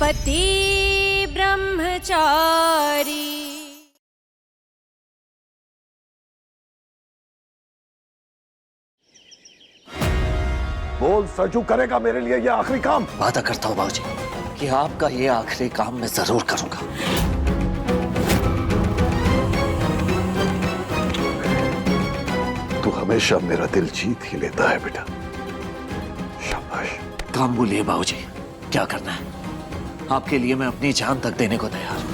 पति ब्रह्मचारी। बोल, सरजू करेगा मेरे लिए ये आखिरी काम? वादा करता हूँ बाबूजी कि आपका ये आखिरी काम मैं जरूर करूंगा। तू हमेशा मेरा दिल जीत ही लेता है बेटा, शाबाश। काम बोलिए बाबूजी, क्या करना है? आपके लिए मैं अपनी जान तक देने को तैयार हूं।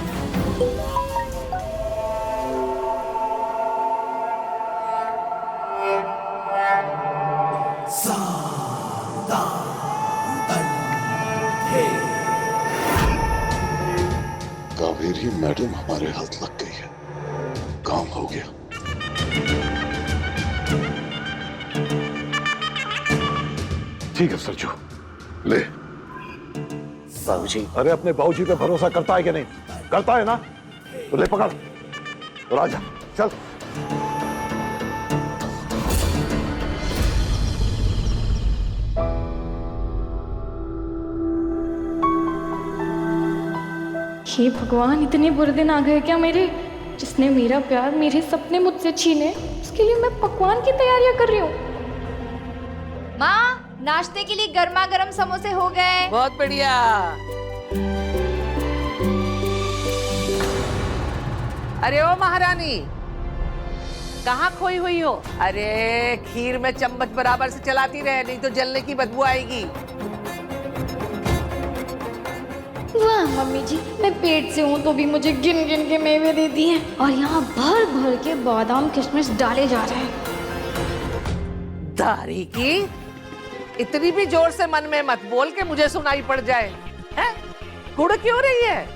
कावेरी मैडम हमारे हाथ लग गई है, काम हो गया। ठीक है सरजू, ले। बाबूजी, अरे अपने बाबूजी पे भरोसा करता है कि नहीं? करता है ना? तो ले पकड़ और आजा, चल। हे भगवान, इतने बुरे दिन आ गए क्या मेरे? जिसने मेरा प्यार, मेरे सपने मुझसे छीने, उसके लिए मैं पकवान की तैयारियां कर रही हूँ। माँ, नाश्ते के लिए गर्मा गर्म समोसे हो गए। बहुत बढ़िया। अरे ओ महारानी, कहाँ खोई हुई हो? अरे खीर में चम्मच बराबर से चलाती रहे, नहीं तो जलने की बदबू आएगी। वाह मम्मी जी, मैं पेट से हूँ तो भी मुझे गिन गिन के मेवे देती हैं, और यहाँ भर भर के बादाम किशमिश डाले जा रहे हैं। दारी की, इतनी भी जोर से मन में मत बोल के मुझे सुनाई पड़ जाए। हैं? गुड़ क्यों रही है?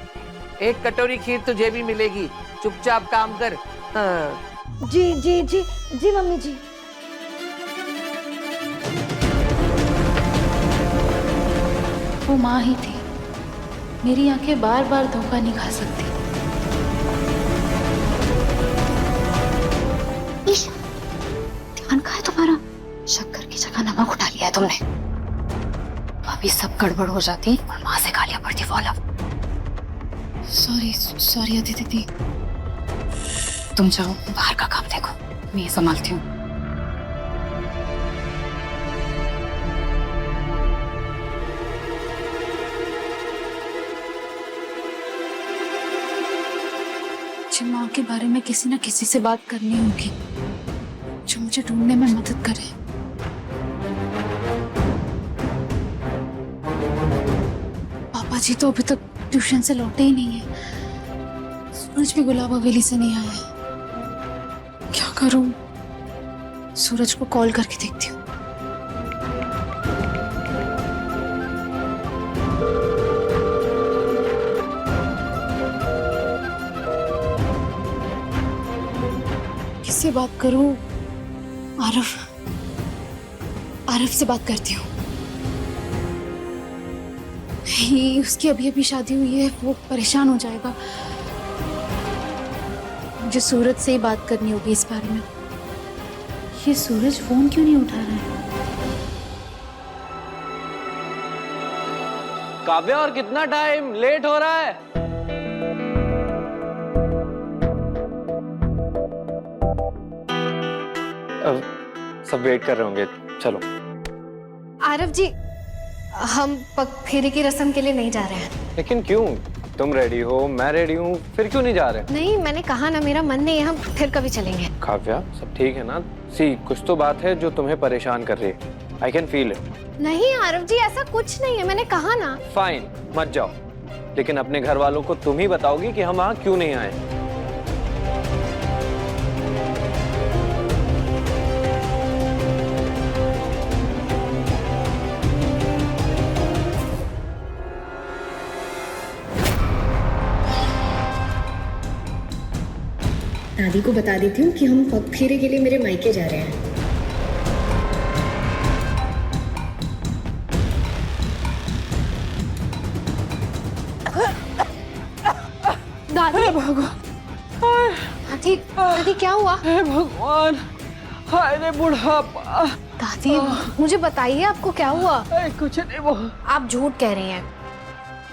एक कटोरी खीर तुझे भी मिलेगी, चुपचाप काम कर। हाँ। जी जी जी जी मम्मी जी। वो माँ ही थी, मेरी आंखें बार बार धोखा नहीं खा सकती। ध्यान कहाँ है तुम्हारा? शक्कर की जगह नमक उठा लिया है तुमने। अभी सब गड़बड़ हो जाती और माँ से गालियां पड़ती। फॉलो। सॉरी सॉरी अदिति दीदी, तुम जाओ बाहर का काम देखो, मैं ये संभालती हूँ। मुझे माँ के बारे में किसी न किसी से बात करनी होगी जो मुझे ढूंढने में मदद करे। पापा जी तो अभी तक ट्यूशन से लौटे ही नहीं है। सूरज भी गुलाब हवेली से नहीं आया है। क्या करूं? सूरज को कॉल करके देखती हूँ। किससे बात करूं? आरफ से बात करती हूँ। उसकी अभी अभी शादी हुई है, वो परेशान हो जाएगा। मुझे सूरज से ही बात करनी होगी इस बारे में। ये सूरज फोन क्यों नहीं उठा रहा है? काव्या, और कितना टाइम लेट हो रहा है? अब सब वेट कर रहे होंगे, चलो। आरव जी, हम पग फेरे की रस्म के लिए नहीं जा रहे हैं। लेकिन क्यों? तुम रेडी हो, मैं रेडी हूँ, फिर क्यों नहीं जा रहे? नहीं, मैंने कहा ना, मेरा मन नहीं है, हम फिर कभी चलेंगे। काव्या, सब ठीक है ना? सी, कुछ तो बात है जो तुम्हें परेशान कर रही है। I can feel it. नहीं आरव जी, ऐसा कुछ नहीं है, मैंने कहा ना। फाइन, मत जाओ, लेकिन अपने घर वालों को तुम ही बताओगी कि हम वहाँ क्यों नहीं आए। दादी को बता देती हूँ कि हम पग फेरे के लिए मेरे मायके जा रहे हैं। दादी, दादी, दादी क्या हुआ? हे भगवान, हाय रे बुढ़ापा। दादी, मुझे बताइए आपको क्या हुआ? कुछ नहीं, वो आप झूठ कह रही हैं।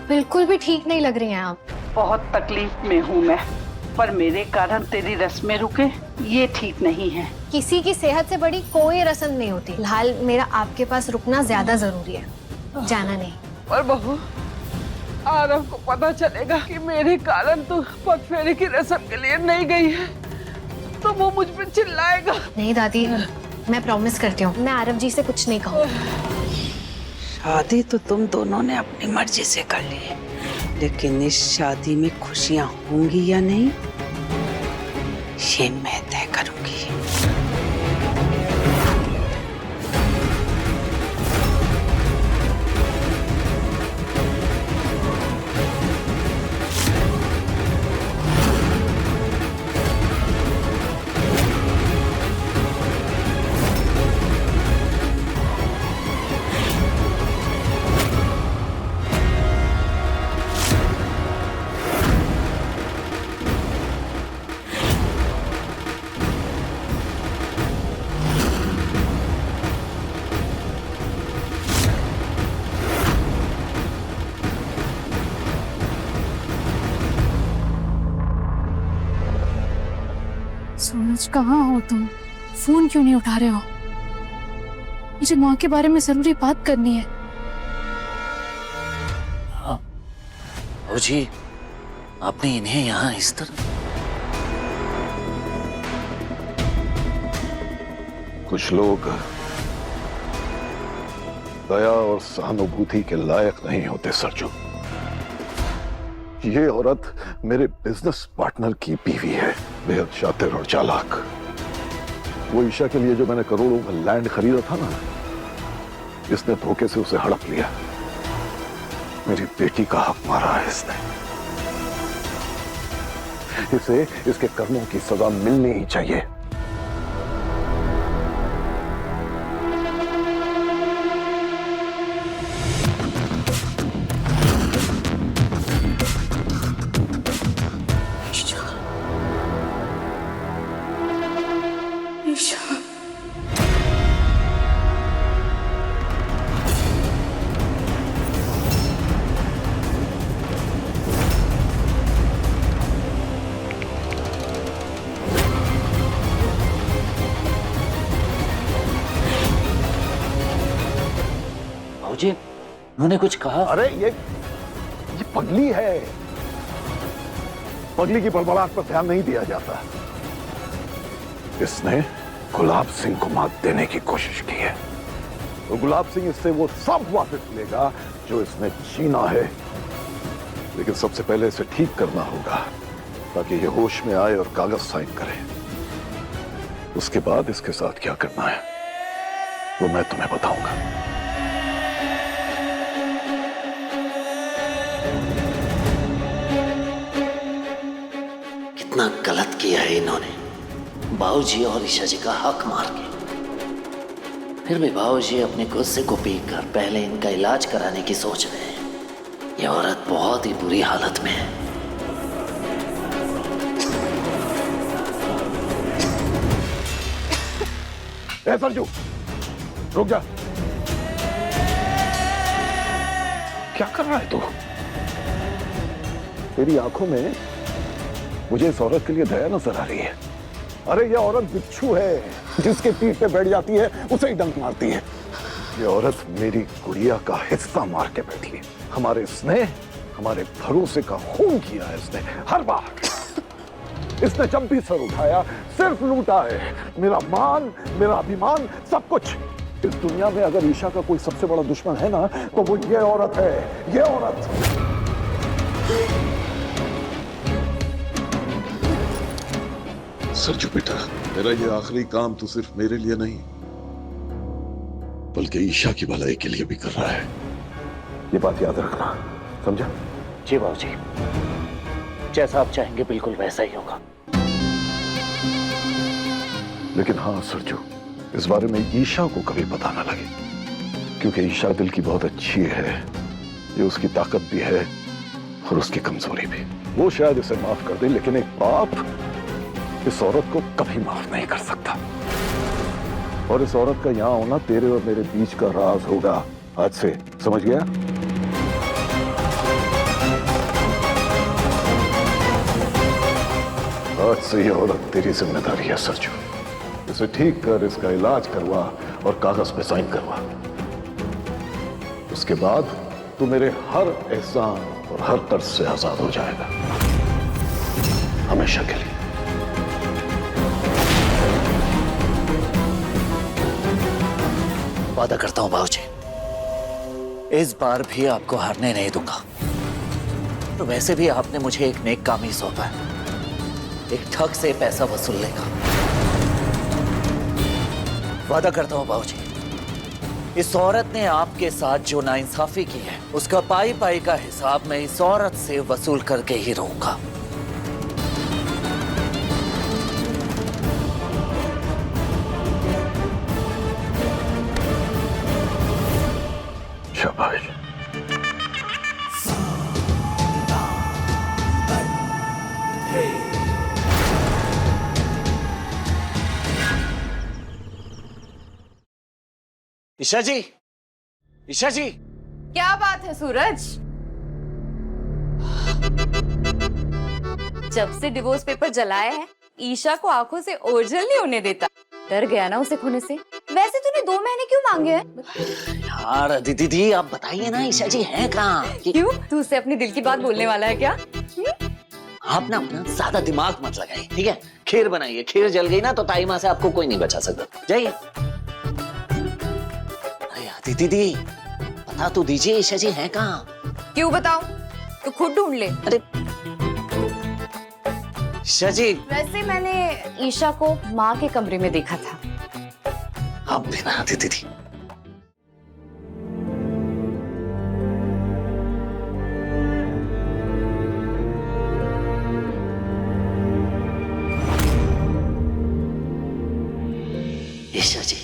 बिल्कुल भी ठीक नहीं लग रही हैं आप। बहुत तकलीफ में हूँ मैं, पर मेरे कारण तेरी रस्में रुके ये ठीक नहीं है। किसी की सेहत से बड़ी कोई रस्म नहीं होती। फिलहाल मेरा आपके पास रुकना ज्यादा जरूरी है, जाना नहीं। पर बहू, आरव को पता चलेगा कि मेरे कारण तू पगफेरे की रस्म के लिए नहीं गई है तो वो मुझ पर चिल्लाएगा। नहीं दादी, मैं प्रॉमिस करती हूँ, मैं आरव जी से कुछ नहीं कहूँगी। शादी तो तुम दोनों ने अपनी मर्जी से कर ली, लेकिन इस शादी में खुशियां होंगी या नहीं ये मैं तय करूंगी। सूरज, कहाँ हो तुम? फोन क्यों नहीं उठा रहे हो? मुझे माँ के बारे में जरूरी बात करनी है। हाँ बाबूजी, आपने इन्हें यहाँ इस तरह। कुछ लोग दया और सहानुभूति के लायक नहीं होते सरजू। ये औरत मेरे बिजनेस पार्टनर की बीवी है, बेहद शातिर और चालाक। वो ईशा के लिए जो मैंने करोड़ों का लैंड खरीदा था ना, इसने धोखे से उसे हड़प लिया। मेरी बेटी का हक मारा है इसने। इसे इसके कर्मों की सजा मिलनी ही चाहिए। बाबूजी, उन्होंने कुछ कहा? अरे ये पगली है। पगली की बड़बड़ाहट पर ध्यान नहीं दिया जाता। इसने गुलाब सिंह को मात देने की कोशिश की है, तो गुलाब सिंह इससे वो सब वापस लेगा जो इसने छीना है। लेकिन सबसे पहले इसे ठीक करना होगा ताकि ये होश में आए और कागज साइन करे। उसके बाद इसके साथ क्या करना है वो मैं तुम्हें बताऊंगा। कितना गलत किया है इन्होंने, बाबूजी और ईशा जी का हक मार के। फिर भी बाबूजी अपने गुस्से को पी कर पहले इनका इलाज कराने की सोच रहे हैं। ये औरत बहुत ही बुरी हालत में है। ए सरजू, रुक जा। क्या कर रहा है तू? तेरी आंखों में मुझे इस औरत के लिए दया नजर आ रही है। अरे ये औरत बिच्छू है, जिसके पीठ पे बैठ जाती है उसे ही डंक मारती है। ये औरत मेरी गुड़िया का हिस्सा मार के बैठी है। हमारे स्नेह, हमारे भरोसे का खून किया है इसने हर बार। इसने जब भी सर उठाया सिर्फ लूटा है। मेरा मान, मेरा अभिमान, सब कुछ। इस दुनिया में अगर ईशा का कोई सबसे बड़ा दुश्मन है ना, तो वो ये औरत है। ये औरत। सरजू बेटा, मेरा ये आखिरी काम तो सिर्फ मेरे लिए नहीं बल्कि ईशा की भलाई के लिए भी कर रहा है। ये बात याद रखना, समझा? जी बाबूजी, जैसा आप चाहेंगे बिल्कुल वैसा ही होगा। लेकिन हाँ सरजू, इस बारे में ईशा को कभी पता ना लगे, क्योंकि ईशा दिल की बहुत अच्छी है। ये उसकी ताकत भी है और उसकी कमजोरी भी। वो शायद इसे माफ कर दे, लेकिन एक बाप इस औरत को कभी माफ नहीं कर सकता। और इस औरत का यहां होना तेरे और मेरे बीच का राज होगा आज से, समझ गया? आज से ये औरत तेरी जिम्मेदारी है सरजू। इसे ठीक कर, इसका इलाज करवा और कागज पे साइन करवा। उसके बाद तू मेरे हर एहसान और हर कर्ज से आजाद हो जाएगा, हमेशा के लिए। वादा करता हूं बाबूजी, इस बार भी आपको हारने नहीं दूंगा। तो वैसे भी आपने मुझे एक नेक काम ही सौंपा है, एक ठग से पैसा वसूलने का। वादा करता हूं बाबूजी, इस औरत ने आपके साथ जो नाइंसाफी की है उसका पाई पाई का हिसाब मैं इस औरत से वसूल करके ही रहूंगा। शाबाश। ईशा जी, ईशा जी, क्या बात है सूरज? जब से डिवोर्स पेपर जलाया है, ईशा को आंखों से ओझल नहीं होने देता। डर गया ना उसे खोने से। वैसे तूने 2 महीने क्यों मांगे हैं? यार दीदी आप बताइए ना, ईशा जी हैं कहाँ? क्यों? तू उससे अपनी दिल की बात बोलने वाला है क्या? आप ना अपना ज्यादा दिमाग मत लगाइए, ठीक है? खीर बनाइए, खीर जल गई ना तो ताई माँ से आपको कोई नहीं बचा सकता। जाइए। दीदी बता तो दीजिए, ईशा जी हैं कहाँ? क्यों बताऊं? तो खुद ढूंढ ले। अरे ईशा जी, वैसे मैंने ईशा को माँ के कमरे में देखा था। आप भी ना दीदी। ईशा जी,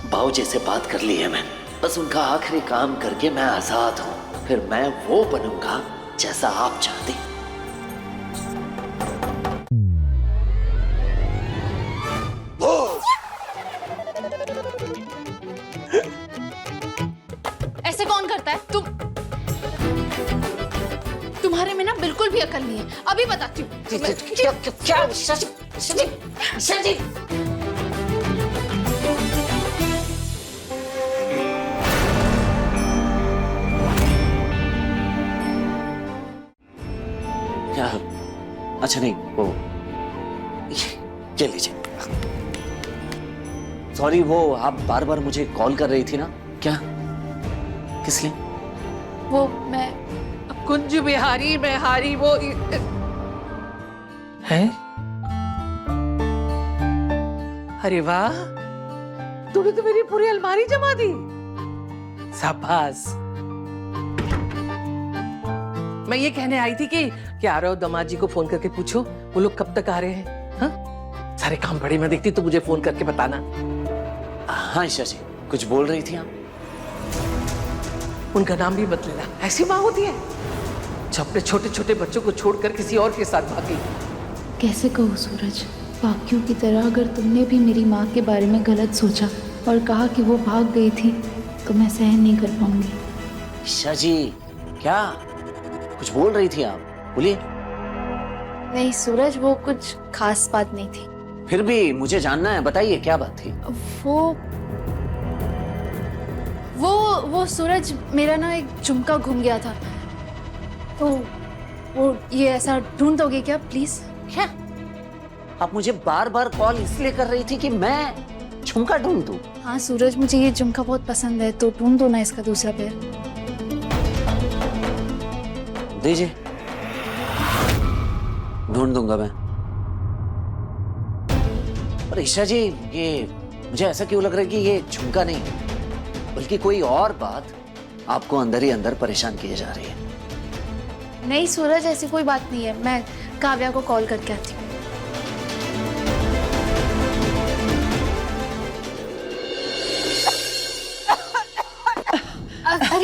बाबूजी से बात कर ली है मैंने। बस उनका आखिरी काम करके मैं आजाद हूं, फिर मैं वो बनूंगा जैसा आप चाहते। ऐसे कौन करता है? तुम्हारे में ना बिल्कुल भी अकल नहीं है। अभी बताती हूँ। क्या ईशा जी? अच्छा नहीं, वो ये लीजिए। सॉरी, वो आप बार बार मुझे कॉल कर रही थी ना? क्या? किस लिए? वो मैं कुंज बिहारी में हारी वो है। अरे वाह, तूने तो मेरी पूरी अलमारी जमा दी। शाबाश। मैं ये कहने आई थी कि आरव दामाद जी को फोन करके पूछो वो लोग कब तक आ रहे हैं। हाँ? सारे काम पड़े, मैं देखती तो मुझे फोन करके बताना। हाँ ईशा जी, कुछ बोल रही थी आप? उनका नाम भी मत लेना, ऐसी माँ होती है जो अपने छोटे छोटे बच्चों को छोड़कर किसी और के साथ भागी। कैसे कहूँ सूरज, बाकियों की तरह अगर तुमने भी मेरी माँ के बारे में गलत सोचा और कहा कि वो भाग गई थी तो मैं सहन नहीं कर पाऊंगी। ईशा जी, क्या कुछ बोल रही थी आप? बोलिए। नहीं सूरज, वो कुछ खास बात नहीं थी। फिर भी मुझे जानना है, बताइए क्या बात थी? वो सूरज, मेरा ना एक झुमका घूम गया था, तो वो ये ऐसा ढूंढ दोगे क्या प्लीज? क्या आप मुझे बार बार कॉल इसलिए कर रही थी कि मैं झुमका ढूंढ दूं? हाँ सूरज, मुझे ये झुमका बहुत पसंद है, तो ढूंढ दो ना इसका दूसरा पैर। दीजिए, ढूंढ दूंगा मैं। और ईशा जी, ये मुझे ऐसा क्यों लग रहा है कि ये झुमका नहीं बल्कि कोई और बात आपको अंदर ही अंदर परेशान किए जा रही है। नहीं सूरज, ऐसी कोई बात नहीं है, मैं काव्या को कॉल करके आती हूँ।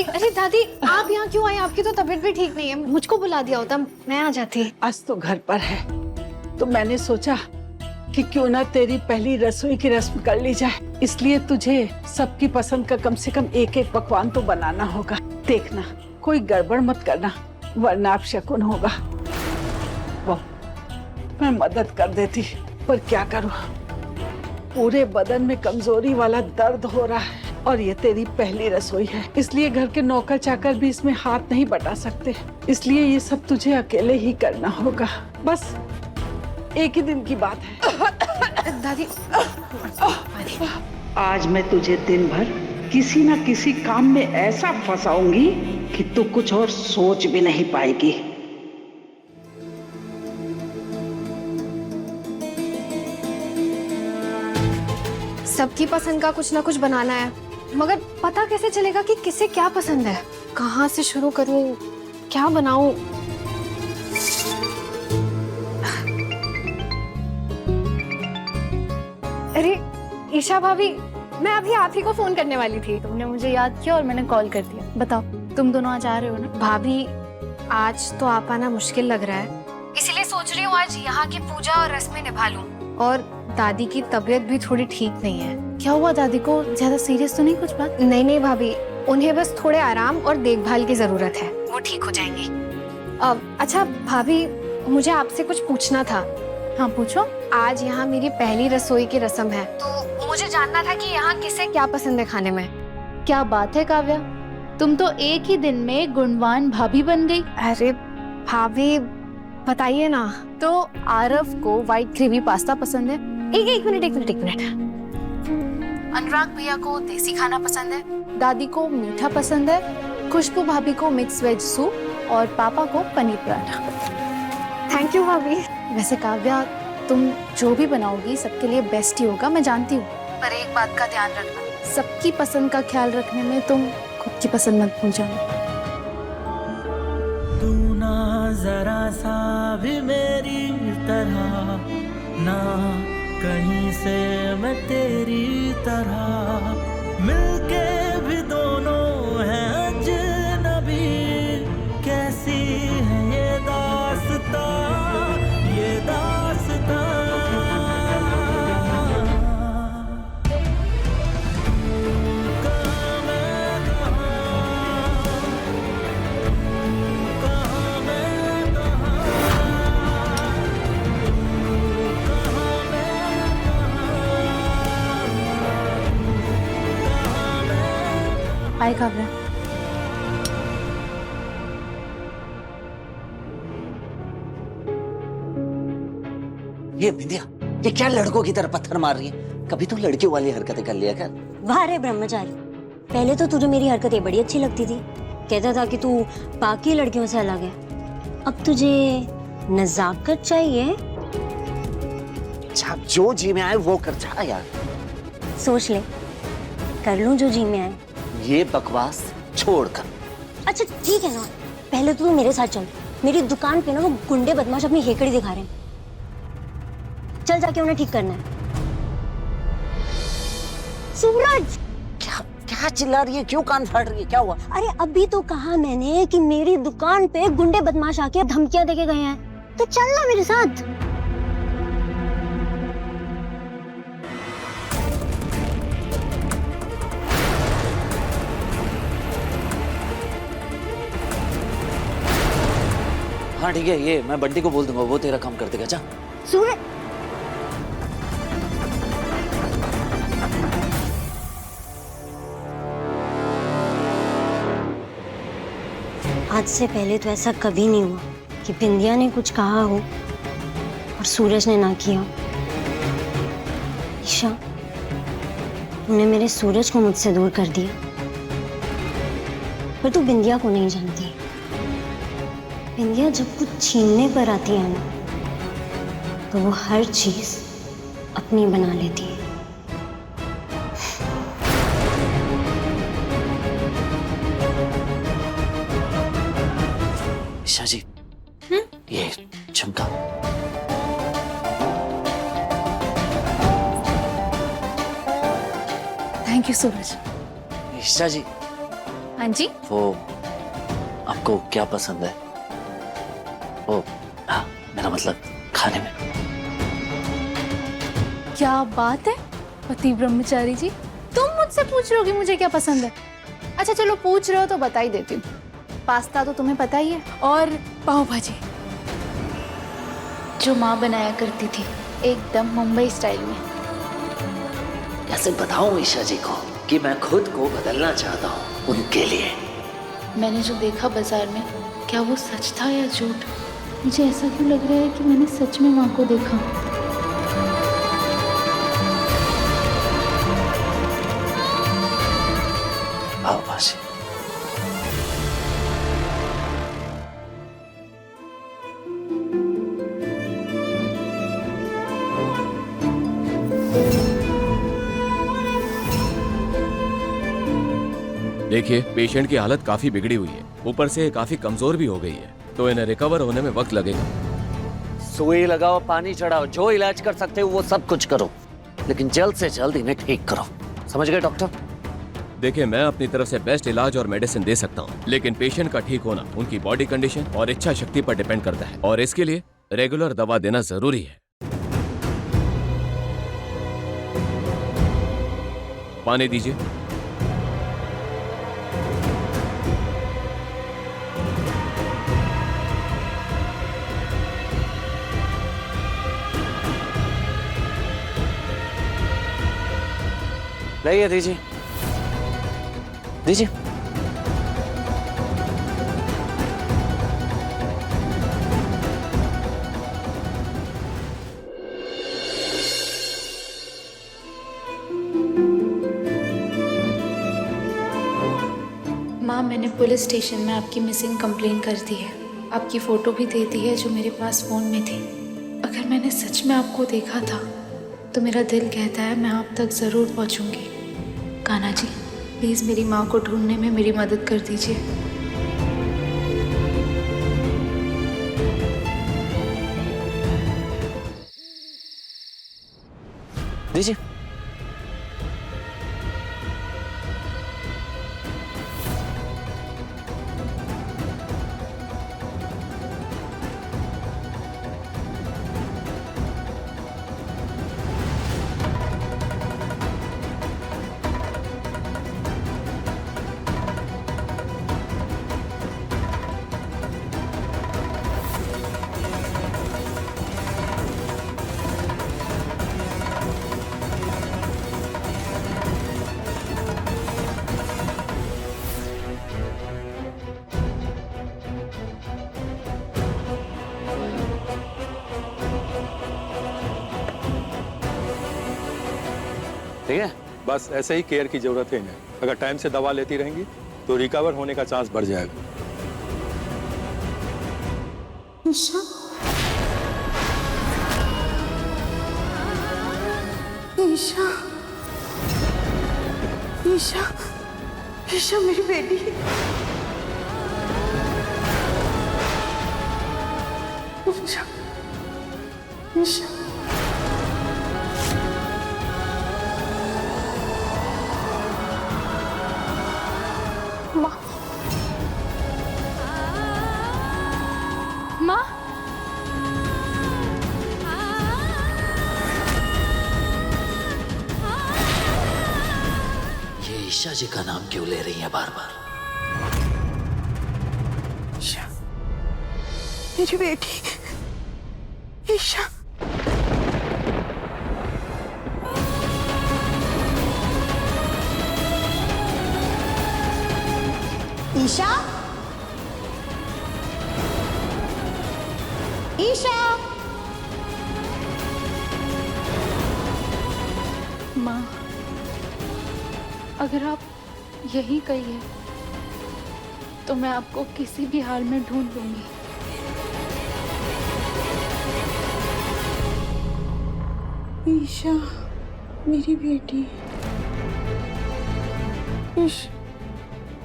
अरे दादी, आप यहाँ क्यों आई? आपकी तो तबीयत भी ठीक नहीं है, मुझको बुला दिया होता, मैं आ जाती। आज तो घर पर है तो मैंने सोचा कि क्यों ना तेरी पहली रसोई की रस्म कर ली जाए, इसलिए तुझे सबकी पसंद का कम से कम एक एक पकवान तो बनाना होगा। देखना कोई गड़बड़ मत करना वरना आप शकुन होगा। वो मैं मदद कर देती, पर क्या करूं, पूरे बदन में कमजोरी वाला दर्द हो रहा है और ये तेरी पहली रसोई है, इसलिए घर के नौकर चाकर भी इसमें हाथ नहीं बटा सकते, इसलिए ये सब तुझे अकेले ही करना होगा। बस एक ही दिन की बात है। दादी आज मैं तुझे दिन भर किसी ना किसी काम में ऐसा फंसाऊंगी कि तू कुछ और सोच भी नहीं पाएगी। सबकी पसंद का कुछ ना कुछ बनाना है, मगर पता कैसे चलेगा कि किसे क्या पसंद है? कहाँ से शुरू करूं, क्या बनाऊं? अरे ईशा भाभी, मैं अभी आप ही को फोन करने वाली थी। तुमने मुझे याद किया और मैंने कॉल कर दिया। बताओ, तुम दोनों आज आ रहे हो ना? भाभी आज तो आप आना मुश्किल लग रहा है, इसलिए सोच रही हूँ आज यहाँ की पूजा और रस्में निभा लूं। और दादी की तबीयत भी थोड़ी ठीक नहीं है। क्या हुआ दादी को? ज्यादा सीरियस तो नहीं कुछ बात? नहीं नहीं भाभी, उन्हें बस थोड़े आराम और देखभाल की जरूरत है, वो ठीक हो जाएंगी। अच्छा भाभी, मुझे आपसे कुछ पूछना था। हाँ पूछो। आज यहाँ मेरी पहली रसोई की रस्म है, तो मुझे जानना था कि यहाँ किसे क्या पसंद है खाने में। क्या बात है काव्या, तुम तो एक ही दिन में गुणवान भाभी बन गई। अरे भाभी बताइए ना। तो आरव को व्हाइट ग्रेवी पास्ता पसंद है। एक मिनट। अनुराग भैया को देसी खाना पसंद है, दादी को मीठा पसंद है, खुशबू भाभी को मिक्स वेज सूप और पापा को पनीर पराठा। थैंक यू भाभी। वैसे काव्या, तुम जो भी बनाओगी सबके लिए बेस्ट ही होगा, मैं जानती हूँ, पर एक बात का ध्यान रखना, सबकी पसंद का ख्याल रखने में तुम खुद की पसंद मत भूल जाना। तू ना जरा सा भी मेरी तरह, ना कहीं से मैं तेरी तरह, मिलके भी दोनों हैं अजनबी, कैसी है ये दास्तां, ये दास्तां। हाय काव्या। ये बिंदिया, ये क्या लड़कों की तरह पत्थर मार रही है? कभी तो लड़कियों वाली हरकतें कर लिया कर। वाह रे ब्रह्मचारी, पहले तो तुझे मेरी हरकतें बड़ी अच्छी लगती थी, कहता था कि तू बाकी लड़कियों से अलग है। अब तुझे नजाकत चाहिए। अच्छा, जो जी में आए वो कर जा यार। सोच ले, कर लूं जो जी में आए। ये बकवास छोड़कर। अच्छा ठीक है ना, पहले तो तू मेरे साथ चल। मेरी दुकान पे ना वो गुंडे बदमाश अपनी हेकड़ी दिखा रहे हैं, चल जाके उन्हें ठीक करना है। सूरज, क्या चिल्ला रही है? क्यों कान फाड़ रही है? क्या हुआ? अरे अभी तो कहा मैंने कि मेरी दुकान पे गुंडे बदमाश आके धमकियां देके गए हैं, तो चल ना मेरे साथ। हाँ ठीक है, ये मैं बंटी को बोल दूंगा, वो तेरा काम कर देगा। जा सूरज, आज से पहले तो ऐसा कभी नहीं हुआ कि बिंदिया ने कुछ कहा हो और सूरज ने ना किया। ईशा, तूने मेरे सूरज को मुझसे दूर कर दिया, पर तू बिंदिया को नहीं जानती। बिंदिया जब कुछ छीनने पर आती है ना, तो वो हर चीज अपनी बना लेती है। ईशा जी, ये झुमका। थैंक यू सूरज। ईशा जी, हाँ जी। वो आपको क्या पसंद है? वो हाँ, मेरा मतलब खाने में। क्या बात है पति ब्रह्मचारी जी, तुम मुझसे पूछ रहे हो कि मुझे क्या पसंद है? अच्छा चलो, पूछ रहे हो तो बता ही देती हूँ। पास्ता तो तुम्हें पता ही है, और पाव भाजी। जो माँ बनाया करती थी, एकदम मुंबई स्टाइल में। कैसे बताऊं ईशा जी को कि मैं खुद को बदलना चाहता हूँ उनके लिए। मैंने जो देखा बाजार में, क्या वो सच था या झूठ? मुझे ऐसा क्यों लग रहा है कि मैंने सच में माँ को देखा। आओ बाजी। देखिए, पेशेंट की हालत काफी बिगड़ी हुई है, ऊपर से काफी कमजोर भी हो गई है, तो इन्हें रिकवर होने में वक्त लगेगा। सुई लगाओ, पानी चढ़ाओ, जो इलाज कर सकते हो वो सब कुछ करो, लेकिन जल्द से जल्द इन्हें ठीक करो। समझ गए डॉक्टर? देखिए, मैं अपनी तरफ से बेस्ट इलाज और मेडिसिन दे सकता हूँ, लेकिन पेशेंट का ठीक होना उनकी बॉडी कंडीशन और इच्छा शक्ति पर डिपेंड करता है, और इसके लिए रेगुलर दवा देना जरूरी है। पानी दीजिए। लाइए, दीजिए दीजिए। माँ, मैंने पुलिस स्टेशन में आपकी मिसिंग कंप्लेन कर दी है। आपकी फ़ोटो भी दे दी है जो मेरे पास फ़ोन में थी। अगर मैंने सच में आपको देखा था तो मेरा दिल कहता है मैं आप तक ज़रूर पहुँचूँगी। कान्हा जी, प्लीज़ मेरी माँ को ढूंढने में मेरी मदद कर दीजिए। दीजिए। ठीक है, बस ऐसे ही केयर की जरूरत है इन्हें। अगर टाइम से दवा लेती रहेंगी तो रिकवर होने का चांस बढ़ जाएगा। ईशा, ईशा, ईशा, ईशा मेरी बेटी। ईशा, ईशा। माँ, ये ईशा जी का नाम क्यों ले रही है बार बार? ईशा, मेरी बेटी ईशा। ईशा, ईशा। माँ, अगर आप यही कहिए तो मैं आपको किसी भी हाल में ढूंढ लूंगी। ईशा मेरी बेटी। ईशा,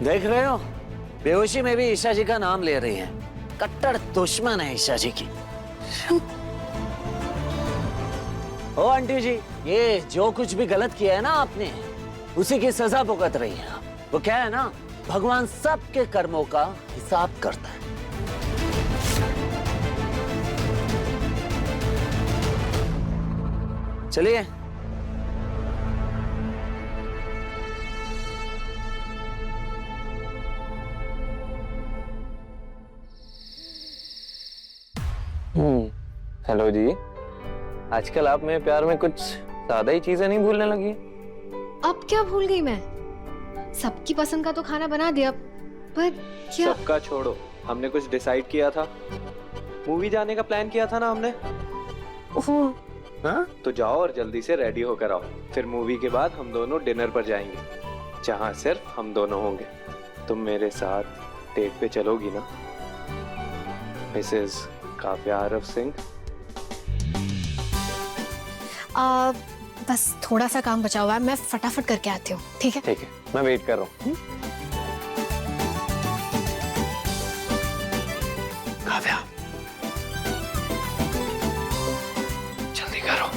देख रहे हो, बेहोशी में भी ईशा जी का नाम ले रही है। कट्टर दुश्मन है ईशा जी की। ओ आंटी जी, ये जो कुछ भी गलत किया है ना आपने, उसी की सजा भुगत रही है आप। वो क्या है ना, भगवान सबके कर्मों का हिसाब करता है। चलिए। हेलो जी, आजकल आप मेरे प्यार में कुछ ज्यादा ही चीजें नहीं भूलने लगी? अब क्या भूल गई मैं? सबकी पसंद का तो खाना बना दिया, पर क्या? सबका छोड़ो, हमने कुछ डिसाइड किया था, मूवी जाने का प्लान किया था ना हमने। हाँ? तो जाओ और जल्दी से रेडी होकर आओ, फिर मूवी के बाद हम दोनों डिनर पर जाएंगे, जहाँ सिर्फ हम दोनों होंगे। तुम मेरे साथ डेट पे चलोगी ना, मिसेस काव्या आरव सिंह? बस थोड़ा सा काम बचा हुआ है, मैं फटाफट करके आती हूँ। ठीक है? ठीक है, मैं वेट कर रहा हूँ। काव्या, जल्दी करो।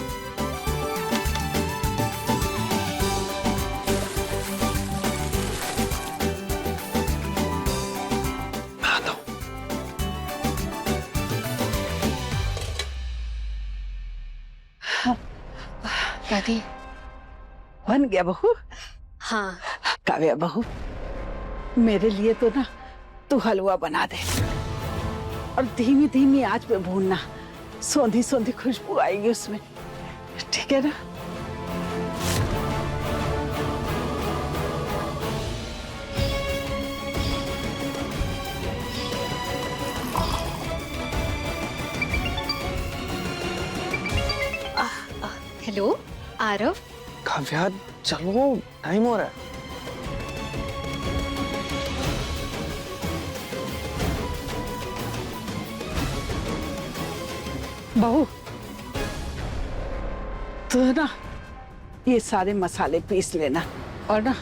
मैं आता हूँ। दादी, बन गया बहू? हाँ। काव्या बहू, मेरे लिए तो ना तू हलवा बना दे और धीमी धीमी आंच पे भूनना, सौंधी सौंधी खुशबू आएगी उसमें, ठीक है ना? हेलो आरव। काव्या चलो, टाइम हो रहा है। बहू, तो ना ये सारे मसाले पीस लेना, और ना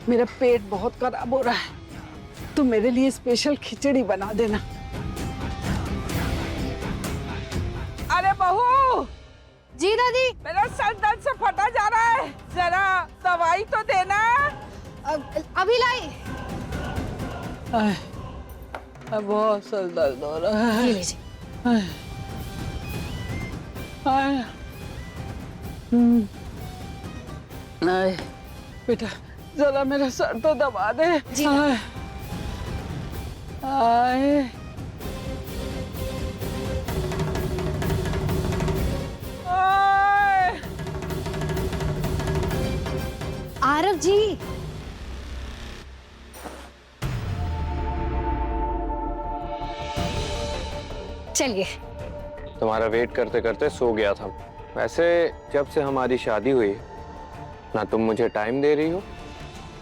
मेरा पेट बहुत खराब हो रहा है, तो मेरे लिए स्पेशल खिचड़ी बना देना। अरे बहू। जी दादी। मेरा सर दर्द से फटा जा रहा है, जरा दवाई तो देना। अभी लाई। बहुत सर दर्द हो रहा है। ये लीजिए। बेटा जरा मेरा सर तो दबा दे। जी। आरव जी। चलिए। तुम्हारा वेट करते करते सो गया था। वैसे जब से हमारी शादी हुई, ना तुम मुझे टाइम दे रही हो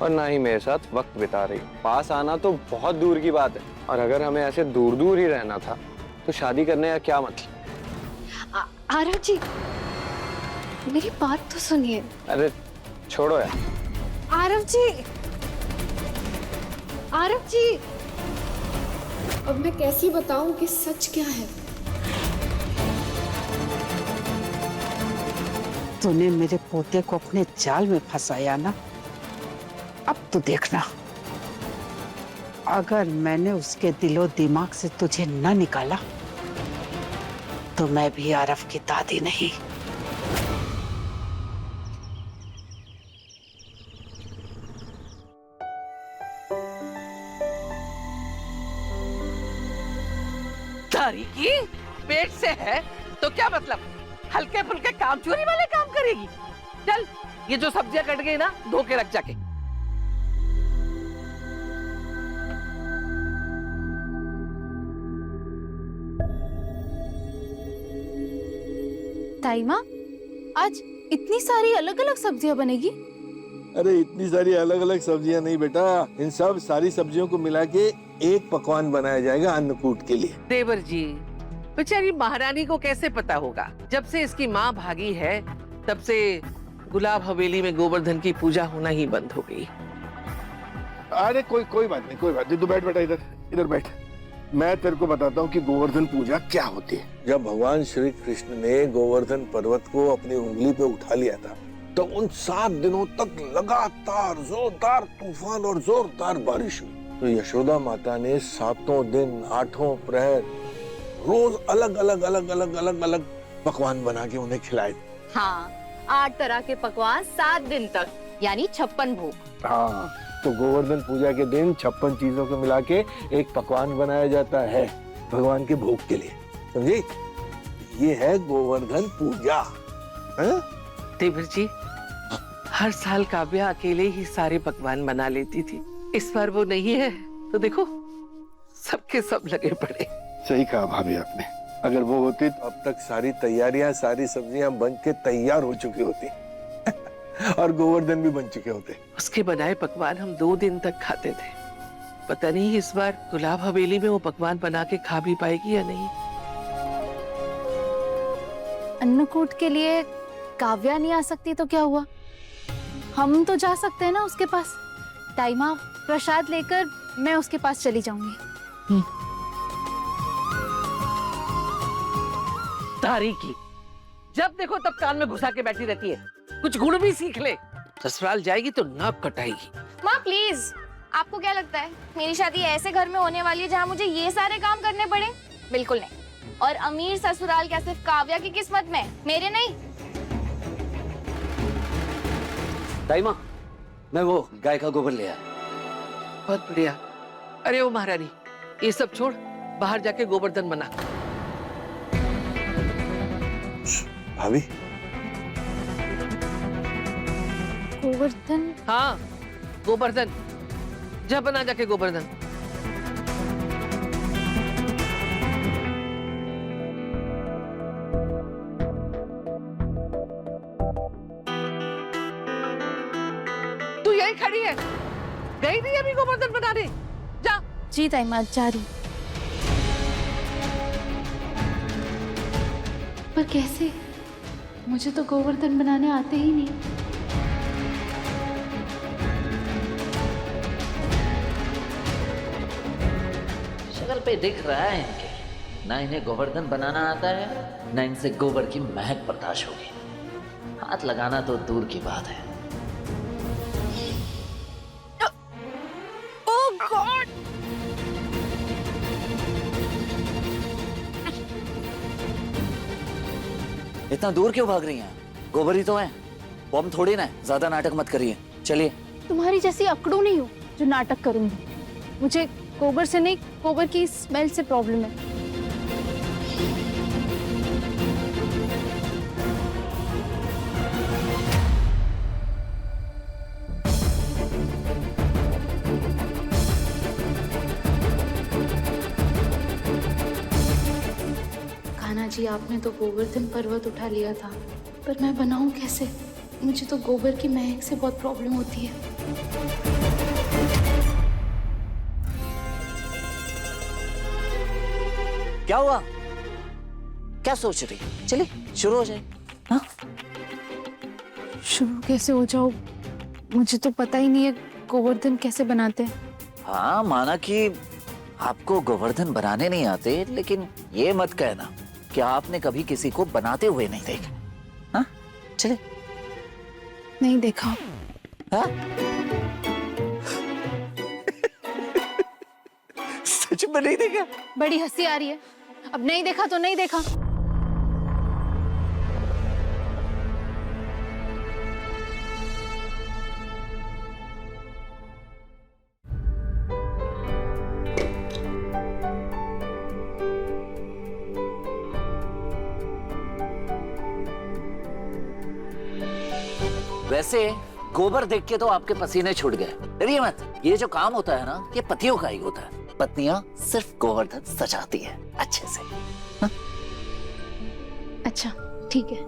और ना ही मेरे साथ वक्त बिता रही हो। पास आना तो बहुत दूर की बात है, और अगर हमें ऐसे दूर दूर ही रहना था तो शादी करने का क्या मतलब? आरव जी, मेरी बात तो सुनिए। अरे छोड़ो यार। आरव जी, आरव जी। अब मैं कैसे बताऊं कि सच क्या है? तूने मेरे पोते को अपने जाल में फंसाया ना, अब तो देखना, अगर मैंने उसके दिलो दिमाग से तुझे न निकाला तो मैं भी आरव की दादी नहीं। दारी की पेट से है तो क्या मतलब, हल्के फुल्के काम चोरी वाले काम करेगी? चल, ये जो सब्जियां कट गई ना, धो के रख जाके। ताई माँ, आज इतनी सारी अलग अलग सब्जियां बनेगी? अरे इतनी सारी अलग अलग सब्जियां नहीं बेटा, इन सब सारी सब्जियों को मिला के एक पकवान बनाया जाएगा अन्नकूट के लिए। देवर जी, बेचारी महारानी को कैसे पता होगा? जब से इसकी माँ भागी है तब से गुलाब हवेली में गोवर्धन की पूजा होना ही बंद हो गई। अरे कोई बात नहीं, कोई बात नहीं। तू बैठ बेटा, इधर बैठ। मैं तेरे को बताता हूँ कि गोवर्धन पूजा क्या होती है। जब भगवान श्री कृष्ण ने गोवर्धन पर्वत को अपनी उंगली पे उठा लिया था, तो उन 7 दिनों तक लगातार जोरदार तूफान और जोरदार बारिश हुई। तो यशोदा माता ने 7 दिन 8 प्रहर रोज अलग अलग पकवान बना के उन्हें खिलाए। हाँ, 8 तरह के पकवान 7 दिन तक, यानी 56 भोग। हाँ, तो गोवर्धन पूजा के दिन 56 चीजों को मिला के एक पकवान बनाया जाता है भगवान के भोग के लिए, समझी? ये है गोवर्धन पूजा। है? देवर जी, हर साल काव्या अकेले ही सारे पकवान बना लेती थी। इस बार वो नहीं है तो देखो सबके सब लगे पड़े। सही कहा भाभी आपने, अगर वो होती तो अब तक सारी तैयारियां, सारी सब्जियां बन के तैयार हो चुकी होती और गोवर्धन भी बन चुके होते। उसके बनाए पकवान हम 2 दिन तक खाते थे। पता नहीं इस बार गुलाब हवेली में वो पकवान बना के खा भी पाएगी या नहीं। अन्नकूट के लिए काव्या नहीं आ सकती तो क्या हुआ, हम तो जा सकते हैं ना उसके पास। टाइमा, प्रसाद लेकर मैं उसके पास चली जाऊंगी। तारी की जब देखो तब कान में घुसा के बैठी रहती है, कुछ गुण भी सीख ले। ससुराल जाएगी तो नाक कटाएगी। माँ प्लीज, आपको क्या लगता है मेरी शादी ऐसे घर में होने वाली है जहाँ मुझे ये सारे काम करने पड़े? बिल्कुल नहीं। और अमीर ससुराल क्या सिर्फ काव्या की किस्मत में, मेरे नहीं। ताईमा, मैं वो गाय का गोबर ले आया। बहुत बढ़िया। अरे ओ महारानी, ये सब छोड़, बाहर जाके गोवर्धन बना। भाभी, गोवर्धन? हाँ गोवर्धन, जा बना जाके गोवर्धन। तू यही खड़ी है, गई नहीं अभी गोवर्धन बनाने? जा। जी ताईमा, जा रही। पर कैसे? मुझे तो गोवर्धन बनाने आते ही नहीं। शक्ल पे दिख रहा है इनके, ना इन्हें गोवर्धन बनाना आता है, ना इनसे गोबर की महक बर्दाश्त होगी। हाथ लगाना तो दूर की बात है। ओह गॉड! इतना दूर क्यों भाग रही हैं? गोबर ही तो है, बम थोड़ी ना है। ज्यादा नाटक मत करिए, चलिए। तुम्हारी जैसी अकड़ू नहीं हूँ जो नाटक करूंगी। मुझे गोबर से नहीं, गोबर की स्मेल से प्रॉब्लम है। कान्हा जी, आपने तो गोवर्धन पर्वत उठा लिया था, पर मैं बनाऊं कैसे? मुझे तो गोबर की महक से बहुत प्रॉब्लम होती है। क्या हुआ? क्या सोच रही है? चलिए शुरू हो जाए। हाँ? शुरू कैसे हो जाओ? मुझे तो पता ही नहीं है गोवर्धन कैसे बनाते हैं। हाँ, माना कि आपको गोवर्धन बनाने नहीं आते, लेकिन ये मत कहना कि आपने कभी किसी को बनाते हुए नहीं देखा। हाँ? चलिए। नहीं देखा। हाँ? सच में नहीं देखा? बड़ी हंसी आ रही है। अब नहीं देखा तो नहीं देखा। वैसे गोबर देख के तो आपके पसीने छूट गए। डरिए मत, ये जो काम होता है ना, ये पतियों का ही होता है। पत्नियां सिर्फ गोवर्धन सजाती है अच्छे से। हा? अच्छा ठीक है।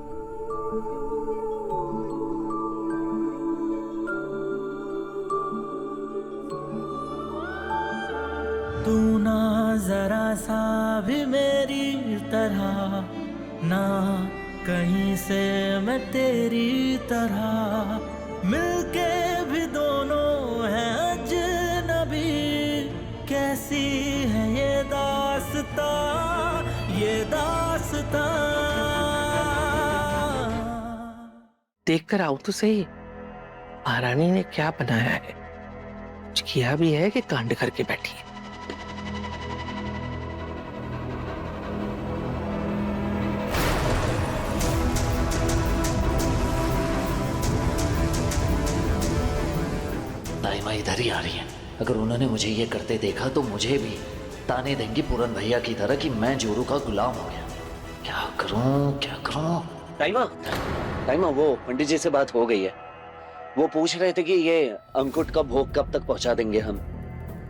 तू ना जरा सा भी मेरी तरह, ना कहीं से मैं तेरी तरह, मिलके भी दोनों हैं अजनबी। कैसी है ये दास्तां, ये दास्तां। देख कर आओ तो सही, महारानी ने क्या बनाया है। कुछ किया भी है कि कांड करके बैठी है। ताईमा इधर ही आ रही है। अगर उन्होंने मुझे ये करते देखा तो मुझे भी ताने देंगी पूरन भैया की तरह कि मैं जोरू का गुलाम हो गया। क्या करूं? टाइमा, वो पंडित जी से बात हो गई है। वो पूछ रहे थे कि ये अंकुट का भोग कब तक पहुंचा देंगे हम।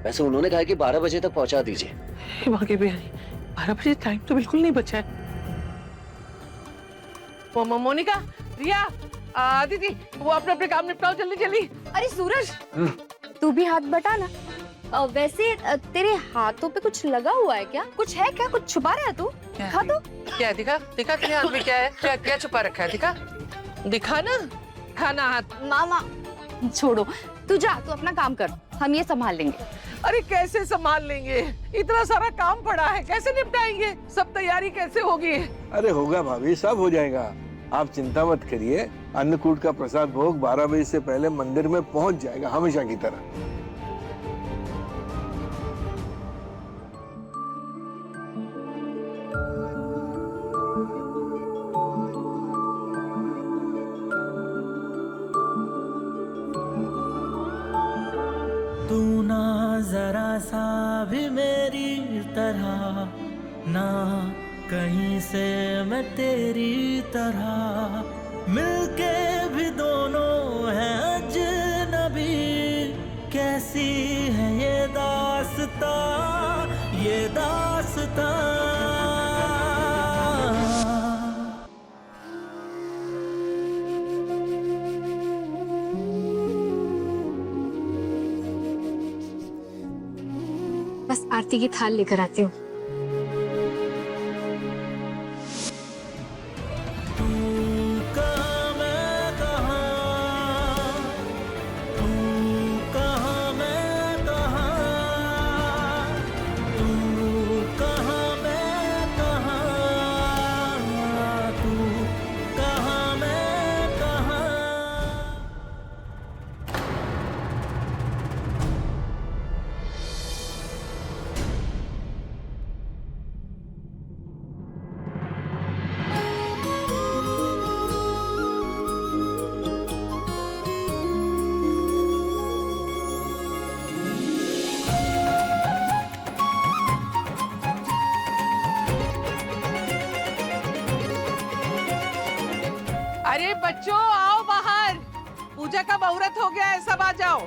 वैसे उन्होंने कहा कि 12 बजे तक पहुंचा दीजिए। मांगे बिहारी, 12 बजे टाइम तो बिल्कुल नहीं बचा है। मोनिका, रिया, दीदी, वो अपने काम निपटाओ जल्दी। अरे सूरज, तू भी हाथ बटा ना। वैसे तेरे हाथों पे कुछ लगा हुआ है क्या? कुछ है क्या? कुछ छुपा रहा है तू? दिखा तो। क्या है? दिखा तेरे हाथ में क्या है? क्या छुपा रखा है? दिखा ना, खाना हाथ। मामा छोड़ो, तू जा, तू अपना काम कर, हम ये संभाल लेंगे। अरे कैसे संभाल लेंगे? इतना सारा काम पड़ा है, कैसे निपटाएंगे? सब तैयारी कैसे होगी? अरे होगा भाभी, सब हो जाएगा, आप चिंता मत करिए। अन्नकूट का प्रसाद भोग 12 बजे से पहले मंदिर में पहुंच जाएगा, हमेशा की तरह। तू ना जरा सा भी मेरी तरह, ना कहीं से मैं तेरी तरह, मिलके भी दोनों हैं अजनबी। कैसी है ये दास्तां, ये दास्तां। बस आरती की थाल लेकर आती हूँ। अरे बच्चों, आओ बाहर, पूजा का मुहूर्त हो गया है, सब आ जाओ।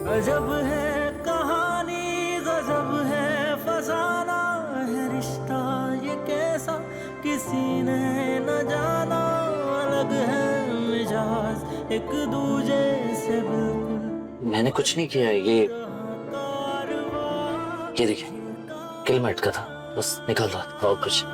गजब है कहानी, गजब है फसाना, है रिश्ता ये कैसा किसी ने न जाना। अलग है मिजाज एक दूजे से बिल्कुल। मैंने कुछ नहीं किया है, ये देखिए, किलमेट का था, बस निकल रहा था और कुछ।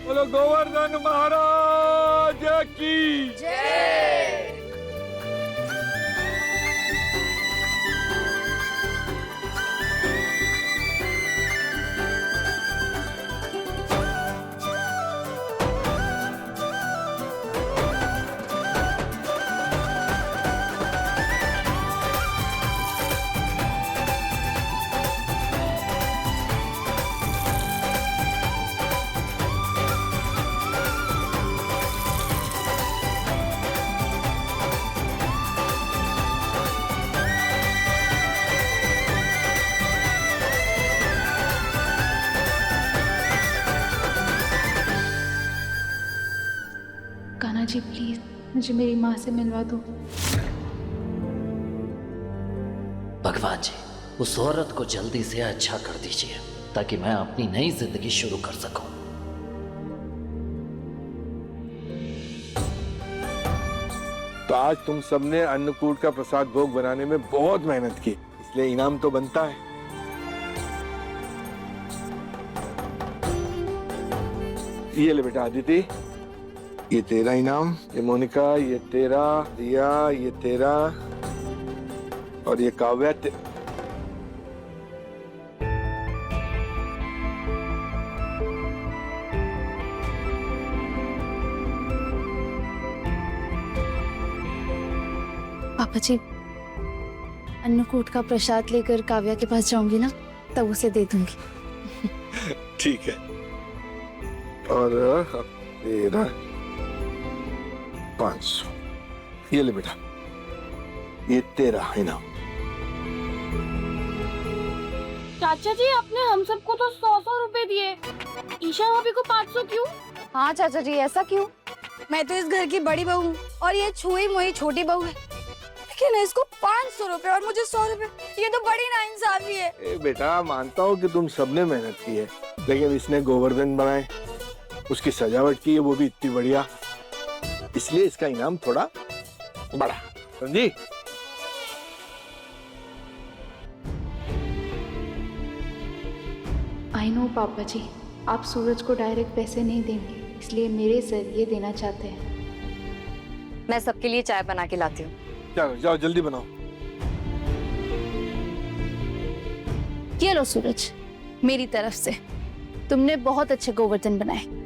बोलो गोवर्धन महाराज की जय। कान्हा जी प्लीज मुझे मेरी माँ से मिलवा दो। भगवान जी, उस औरत को जल्दी से अच्छा कर दीजिए ताकि मैं अपनी नई जिंदगी शुरू कर सकूं। तो आज तुम सबने अन्नकूट का प्रसाद भोग बनाने में बहुत मेहनत की, इसलिए इनाम तो बनता है। ये ले बेटा अदिति, ये तेरा इनाम, ये मोनिका, ये तेरा, रिया, ये तेरा, और ये काव्या पापा जी, अन्नकूट का प्रसाद लेकर काव्या के पास जाऊंगी ना, तब उसे दे दूंगी। ठीक है। और तेरा 500, ये ले बेटा, ये तेरा इनाम। चाचा जी, आपने हम सबको तो 100-100 रुपए दिए, ईशा भाभी को 500 क्यों? हाँ चाचा जी, ऐसा क्यों? मैं तो इस घर की बड़ी बहू हूँ और ये छुई मुई छोटी बहू है, लेकिन इसको 500 रुपए और मुझे 100 रुपए, ये तो बड़ी नाइंसाफी है। ए बेटा, मानता हूँ कि तुम सबने मेहनत की है, लेकिन इसने गोवर्धन बनाए, उसकी सजावट की है, वो भी इतनी बढ़िया, इसलिए इसका इनाम थोड़ा बड़ा, समझी? आई नो पापा जी, आप सूरज को डायरेक्ट पैसे नहीं देंगे, इसलिए मेरे जरिए देना चाहते हैं। मैं सबके लिए चाय बना के लाती हूँ। चलो जाओ, जल्दी बनाओ। ये लो सूरज, मेरी तरफ से तुमने बहुत अच्छे गोवर्धन बनाए।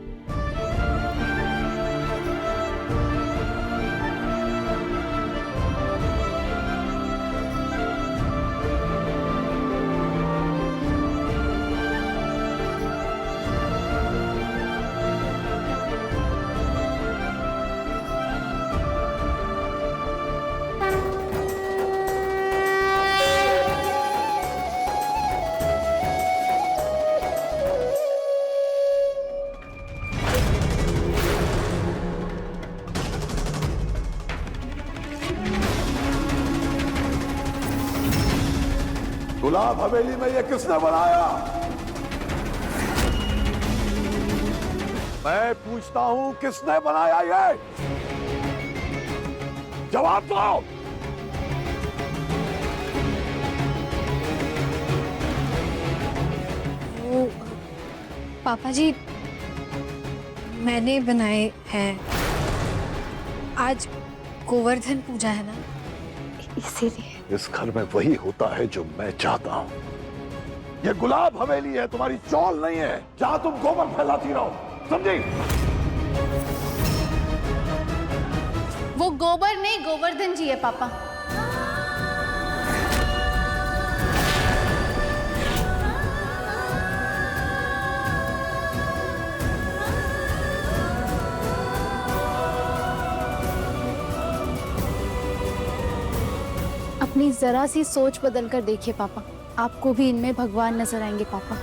गुलाब हवेली में ये किसने बनाया? मैं पूछता हूं, किसने बनाया ये? जवाब दो। वो पापा जी, मैंने बनाए हैं। आज गोवर्धन पूजा है ना, इसीलिए। इस घर में वही होता है जो मैं चाहता हूँ। ये गुलाब हवेली है, तुम्हारी चौल नहीं है जहाँ तुम गोबर फैलाती रहो, समझी? वो गोबर नहीं, गोवर्धन जी है पापा। अपनी जरा सी सोच बदल कर देखिए पापा, आपको भी इनमें भगवान नजर आएंगे पापा।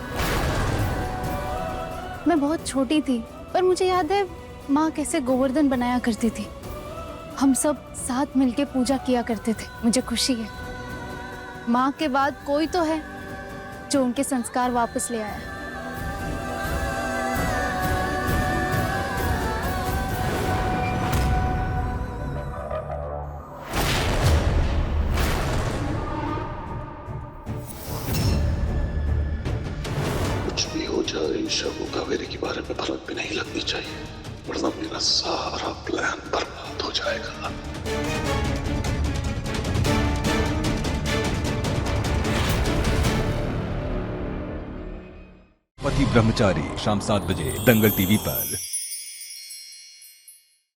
मैं बहुत छोटी थी, पर मुझे याद है माँ कैसे गोवर्धन बनाया करती थी। हम सब साथ मिलके पूजा किया करते थे। मुझे खुशी है माँ के बाद कोई तो है जो उनके संस्कार वापस ले आया। कुछ भी हो जाए, ईशा को कावेरी के बारे में भनक भी नहीं लगनी चाहिए, वरना मेरा सारा प्लान बर्बाद हो जाएगा। पति ब्रह्मचारी, शाम 7 बजे दंगल टीवी पर।